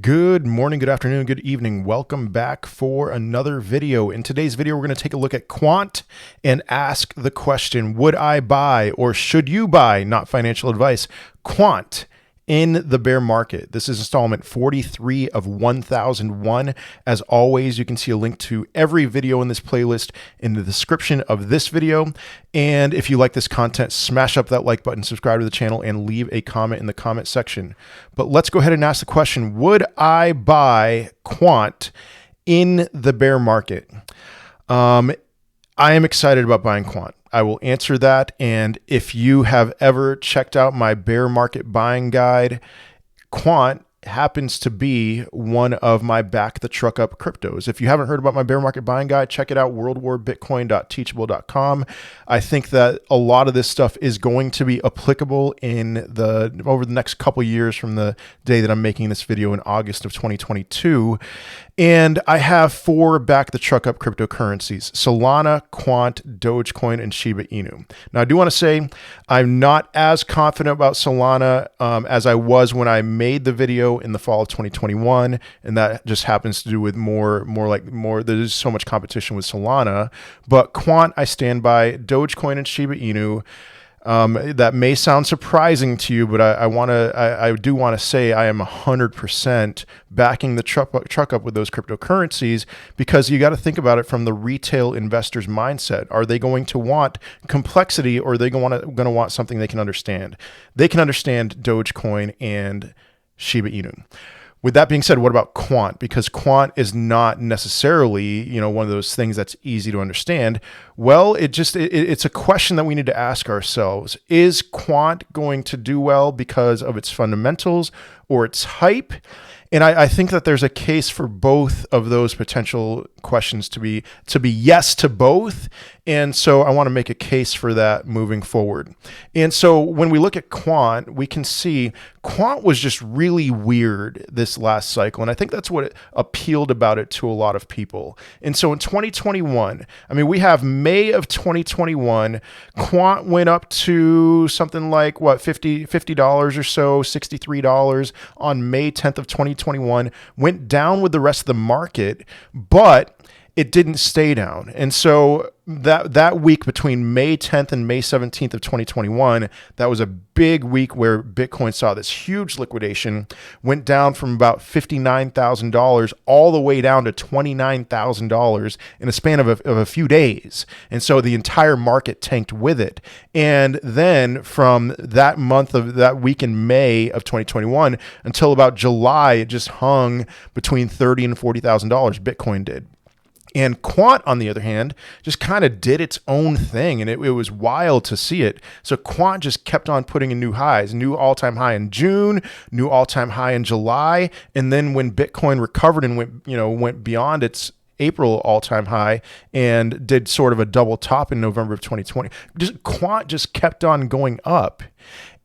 Good morning, good afternoon, good evening. Welcome back for another video. In today's video, we're going to take a look at Quant and ask the question, would I buy or should you buy, not financial advice, Quant in the bear market? This is installment 43 of 1001. As always, you can see a link to every video in this playlist in the description of this video. And if you like this content, smash up that like button, subscribe to the channel, and leave a comment in the comment section. But let's go ahead and ask the question, would I buy Quant in the bear market? I am excited about buying Quant. I will answer that. And if you have ever checked out my bear market buying guide, Quant happens to be one of my back the truck up cryptos. If you haven't heard about my bear market buying guide, check it out, worldwarbitcoin.teachable.com. I think that a lot of this stuff is going to be applicable over the next couple years from the day that I'm making this video in August of 2022. And I have 4 back the truck up cryptocurrencies: Solana, Quant, Dogecoin, and Shiba Inu. Now, I do want to say I'm not as confident about Solana as I was when I made the video in the fall of 2021. And that just happens to do with there's so much competition with Solana. But Quant, I stand by. Dogecoin and Shiba Inu. That may sound surprising to you, but I do want to say I am 100% backing the truck up with those cryptocurrencies, because you got to think about it from the retail investor's mindset. Are they going to want complexity, or are they going to want something they can understand? They can understand Dogecoin and Shiba Inu. With that being said, what about Quant? Because Quant is not necessarily, one of those things that's easy to understand. Well, it's a question that we need to ask ourselves. Is Quant going to do well because of its fundamentals or its hype? And I think that there's a case for both of those potential questions to be yes to both. And so I want to make a case for that moving forward. And so when we look at Quant, we can see Quant was just really weird this last cycle. And I think that's what appealed about it to a lot of people. And so in 2021, we have May of 2021, Quant went up to something like $50 or so, $63 on May 10th of 2021, went down with the rest of the market, but it didn't stay down. And so that week between May 10th and May 17th of 2021, that was a big week where Bitcoin saw this huge liquidation, went down from about $59,000 all the way down to $29,000 in a span of a few days. And so the entire market tanked with it. And then from that week in May of 2021 until about July, it just hung between $30,000 and $40,000, Bitcoin did. And Quant, on the other hand, just kind of did its own thing, and it was wild to see it. So Quant just kept on putting in new highs, new all-time high in June, new all-time high in July, and then when Bitcoin recovered and went beyond its April all-time high and did sort of a double top in November of 2020, Quant just kept on going up.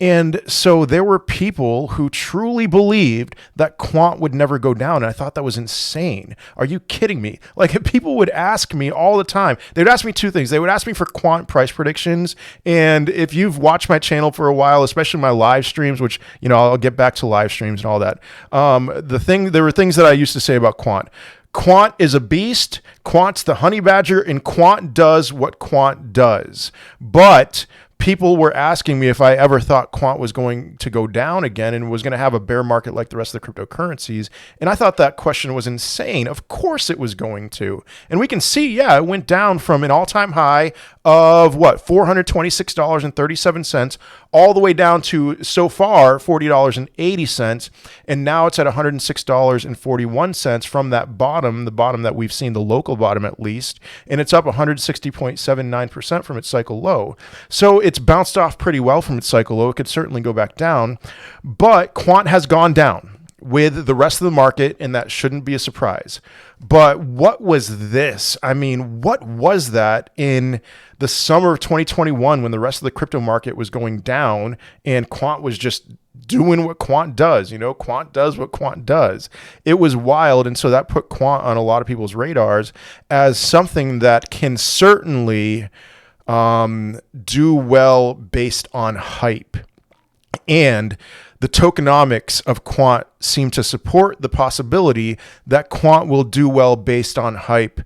And so there were people who truly believed that Quant would never go down. And I thought that was insane. Are you kidding me? Like, people would ask me all the time. They would ask me 2 things. They would ask me for Quant price predictions. And if you've watched my channel for a while, especially my live streams, which, I'll get back to live streams and all that. There were things that I used to say about Quant. Quant is a beast. Quant's the honey badger, and Quant does what Quant does. But people were asking me if I ever thought Quant was going to go down again and was going to have a bear market like the rest of the cryptocurrencies. And I thought that question was insane. Of course it was going to. And we can see, it went down from an all-time high of $426.37 all the way down to, so far, $40.80. And now it's at $106.41 from that bottom, the bottom that we've seen, the local bottom at least. And it's up 160.79% from its cycle low. So it's bounced off pretty well from its cycle low. It could certainly go back down, but Quant has gone down with the rest of the market, and that shouldn't be a surprise. But what was this? What was that in the summer of 2021 when the rest of the crypto market was going down and Quant was just doing what Quant does? Quant does what Quant does. It was wild. And so that put Quant on a lot of people's radars as something that can certainly do well based on hype. And the tokenomics of Quant seem to support the possibility that Quant will do well based on hype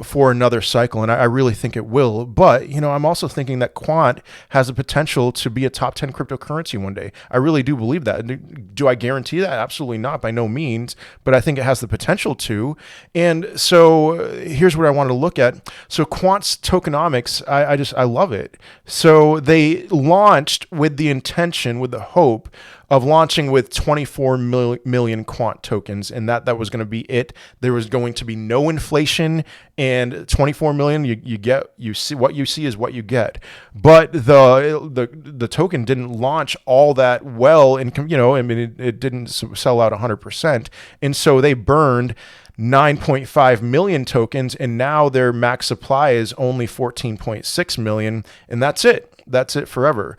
for another cycle. And I really think it will. But, I'm also thinking that Quant has the potential to be a top 10 cryptocurrency one day. I really do believe that. Do I guarantee that? Absolutely not, by no means. But I think it has the potential to. And so here's what I wanted to look at. So Quant's tokenomics, I love it. So they launched with the intention, with the hope of launching with 24 million Quant tokens, and that was going to be it. There was going to be no inflation, and 24 million, you see what you see is what you get. But the token didn't launch all that well, and it didn't sell out 100%, and so they burned 9.5 million tokens, and now their max supply is only 14.6 million, and that's it. That's it forever.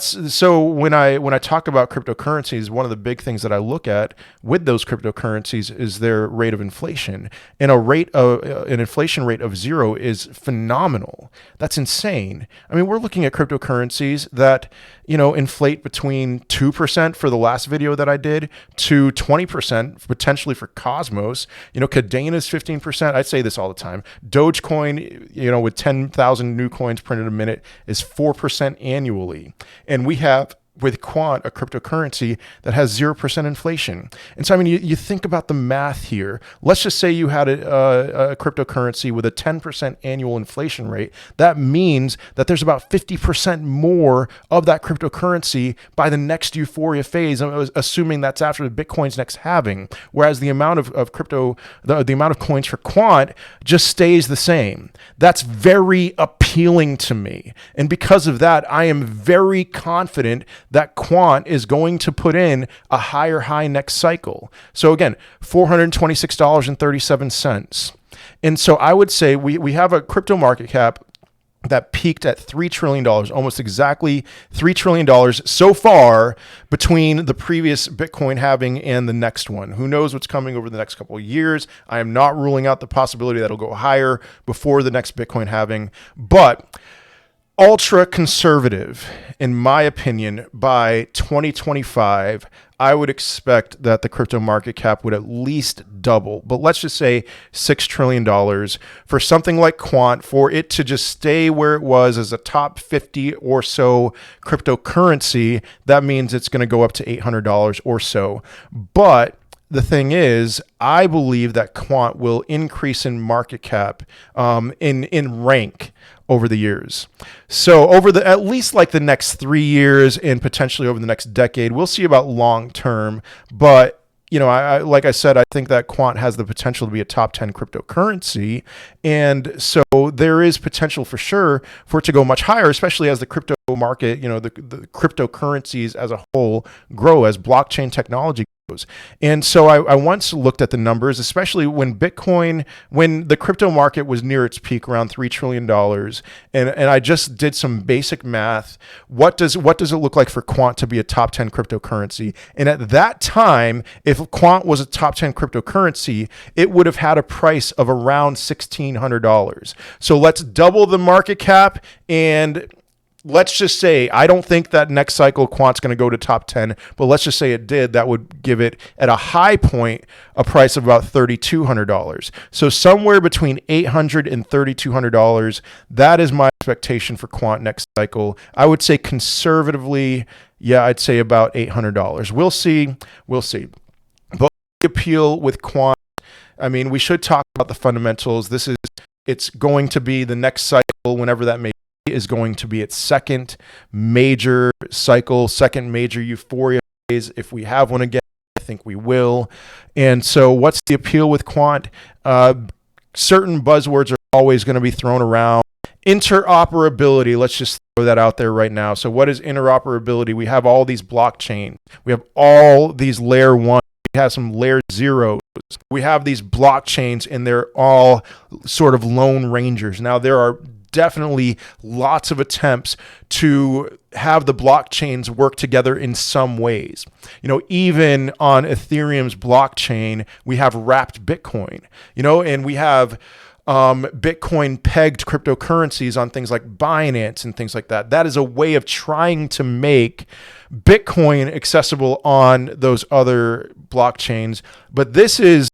So when I talk about cryptocurrencies, one of the big things that I look at with those cryptocurrencies is their rate of inflation. And an inflation rate of 0 is phenomenal. That's insane. I mean, we're looking at cryptocurrencies that, inflate between 2% for the last video that I did to 20% potentially for Cosmos. Cadena is 15%. I say this all the time. Dogecoin, with 10,000 new coins printed a minute is 4% annually. And we have with Quant a cryptocurrency that has 0% inflation. And so, you think about the math here. Let's just say you had a cryptocurrency with a 10% annual inflation rate. That means that there's about 50% more of that cryptocurrency by the next euphoria phase, assuming that's after the Bitcoin's next halving. Whereas the amount of crypto, the amount of coins for Quant just stays the same. That's very appealing to me. And because of that, I am very confident that Quant is going to put in a higher high next cycle. So again, $426.37. And so I would say we have a crypto market cap that peaked at $3 trillion, almost exactly $3 trillion so far between the previous Bitcoin halving and the next one. Who knows what's coming over the next couple of years? I am not ruling out the possibility that it'll go higher before the next Bitcoin halving, but ultra conservative, in my opinion, by 2025, I would expect that the crypto market cap would at least double. But let's just say $6 trillion for something like Quant, for it to just stay where it was as a top 50 or so cryptocurrency. That means it's going to go up to $800 or so. But the thing is, I believe that Quant will increase in market cap, in rank over the years. So over at least like the next 3 years and potentially over the next decade, we'll see about long term. But like I said, I think that Quant has the potential to be a top 10 cryptocurrency. And so there is potential for sure for it to go much higher, especially as the crypto market, the cryptocurrencies as a whole grow, as blockchain technology grows. And so I once looked at the numbers, especially when the crypto market was near its peak around $3 trillion. And I just did some basic math. What does it look like for Quant to be a top 10 cryptocurrency? And at that time, if Quant was a top 10 cryptocurrency, it would have had a price of around $1,600. So let's double the market cap, and let's just say, I don't think that next cycle Quant's going to go to top 10, but let's just say it did. That would give it, at a high point, a price of about $3,200. So somewhere between $800 and $3,200. That is my expectation for Quant next cycle. I would say conservatively, I'd say about $800. We'll see. But the appeal with Quant, we should talk about the fundamentals. It's going to be the next cycle, whenever that may be, is going to be its second major cycle, second major euphoria phase. If we have one again, I think we will. And so what's the appeal with Quant? Certain buzzwords are always going to be thrown around. Interoperability, let's just throw that out there right now. So what is interoperability? We have all these blockchains. We have all these layer 1. We have some layer 0s. We have these blockchains, and they're all sort of lone rangers. Now, there are definitely lots of attempts to have the blockchains work together in some ways. Even on Ethereum's blockchain, we have wrapped Bitcoin, and we have Bitcoin pegged cryptocurrencies on things like Binance and things like that. That is a way of trying to make Bitcoin accessible on those other blockchains. But this is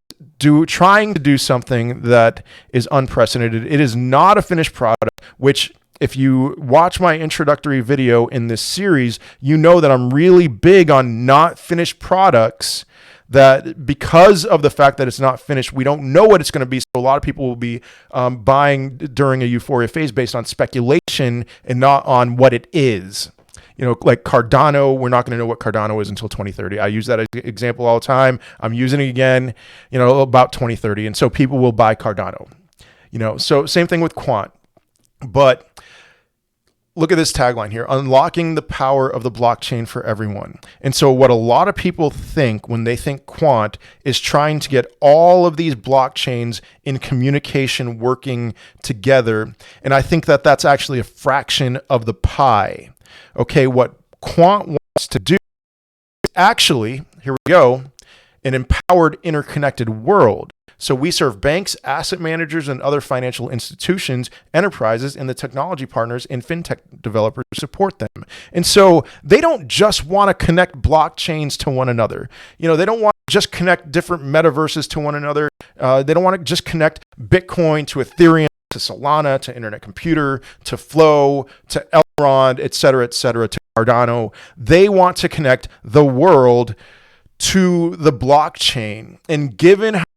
trying to do something that is unprecedented. It is not a finished product, which if you watch my introductory video in this series, you know that I'm really big on not finished products, that because of the fact that it's not finished, we don't know what it's going to be. So a lot of people will be buying during a euphoria phase based on speculation and not on what it is. You know, like Cardano, we're not going to know what Cardano is until 2030. I use that as an example all the time. I'm using it again, you know, about 2030. And so people will buy Cardano, you know, so same thing with Quant. But look at this tagline here: unlocking the power of the blockchain for everyone. And so what a lot of people think when they think Quant is trying to get all of these blockchains in communication working together. And I think that that's actually a fraction of the pie. Okay, what Quant wants to do is actually, here we go, an empowered, interconnected world. So we serve banks, asset managers, and other financial institutions, enterprises, and the technology partners and fintech developers to support them. And so they don't just want to connect blockchains to one another. You know, they don't want to just connect different metaverses to one another. They don't want to just connect Bitcoin to Ethereum, to Solana, to Internet Computer, to Flow, to Elrond, et cetera, to Cardano. They want to connect the world to the blockchain. And given how